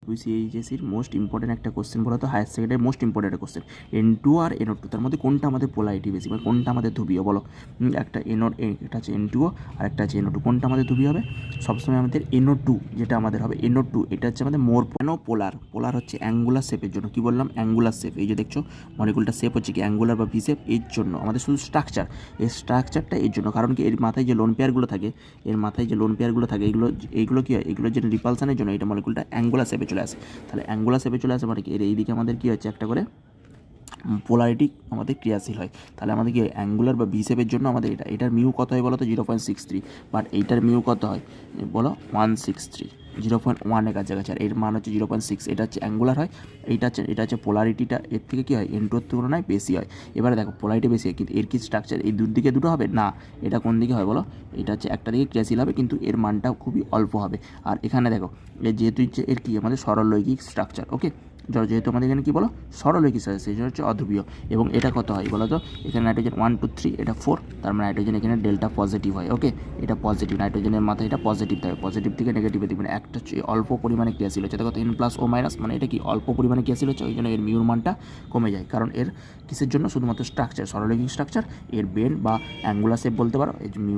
ইউপিসিএইচএসির most important একটা question বলো তো, হায়ার সেকেন্ডারি মোস্ট ইম্পর্টেন্ট একটা কোশ্চেন। N2 আর NO2 তার মধ্যে কোনটা আমাদের পোলারিটি বেশি, মানে কোনটা আমাদের ধ্রুবীয় বলো। একটা এটা হচ্ছে N2 আর একটা হচ্ছে NO2, কোনটা আমাদের ধ্রুবীয় হবে? সবসময় আমাদের NO2 যেটা আমাদের হবে NO2, এটা হচ্ছে আমাদের মোর পোলার। পোলার হচ্ছে অ্যাঙ্গুলার শেপের জন্য। কি বললাম? Angular shape. এই যে দেখছো মলিকুলটা শেপ হচ্ছে কি অ্যাঙ্গুলার বা ভি শেপ, এর জন্য আমাদের শুধু স্ট্রাকচার, এই স্ট্রাকচারটা এর জন্য। কারণ কি এর মাথায় যে লোন পেয়ারগুলো থাকে, এইগুলো কী হয়, এগুলোর যে রিপালসানের জন্য এটা মলিকুলটা অ্যাঙ্গুলার শেপে চলে আসে। তাহলে অ্যাঙ্গুলার শেপে চলে আসে মানে কি এর এইদিকে আমাদের কী হচ্ছে একটা করে পোলারিটি আমাদের ক্রিয়াশীল হয়। তাহলে আমাদের কি অ্যাঙ্গুলার বা ভি শেপের জন্য আমাদের এটার মিউ কত হয় বলো তো? 0.63। বাট এইটার মিউ কত হয় বলো? 163, 0.1-এর কাছাকাছি। আর এর মান হচ্ছে 0.6। এটা হচ্ছে অ্যাঙ্গুলার হয়, এটা হচ্ছে পোলারিটিটা এর থেকে কী হয়, N2-এর তুলনায় বেশি হয়। এবারে দেখো পোলারিটি বেশি হয় কিন্তু এর কি স্ট্রাকচার এই দিকে দুটো হবে না, এটা কোন দিকে হয় বলো? এটা হচ্ছে একটা দিকে ক্রিয়াশীল হবে কিন্তু এর মানটাও খুবই অল্প হবে। আর এখানে দেখো যেহেতু এর কি আমাদের সরলরৈখিক স্ট্রাকচার, ওকে, যেহেতু আমাদের এখানে কী বলো সরলরৈখিক স্ট্রাকচার, সেই জন্য হচ্ছে অধ্রুবীয়। এবং এটা কত হয় বলো তো? এখানে নাইট্রোজেন 1 2 3, এটা 4, তার মানে নাইট্রোজেন এখানে ডেল্টা পজিটিভ হয়, ওকে, এটা পজিটিভ, নাইট্রোজেনের মাথায় এটা পজিটিভ থাকে, পজিটিভ থেকে নেগেটিভে দিবেন। একটা হচ্ছে অল্প পরিমাণে ক্রিয়াশীল হচ্ছে, দেখো N+O-, মানে এটা কি অল্প পরিমাণে ক্রিয়াশীল হচ্ছে, ওই জন্য এর মিউর মানটা কমে যায়। কারণ এর কিসের জন্য? শুধুমাত্র স্ট্রাকচার, সরলরৈখিক স্ট্রাকচার, এর বেন্ড বা অ্যাঙ্গুলার শেপ বলতে পারো, এই মিউ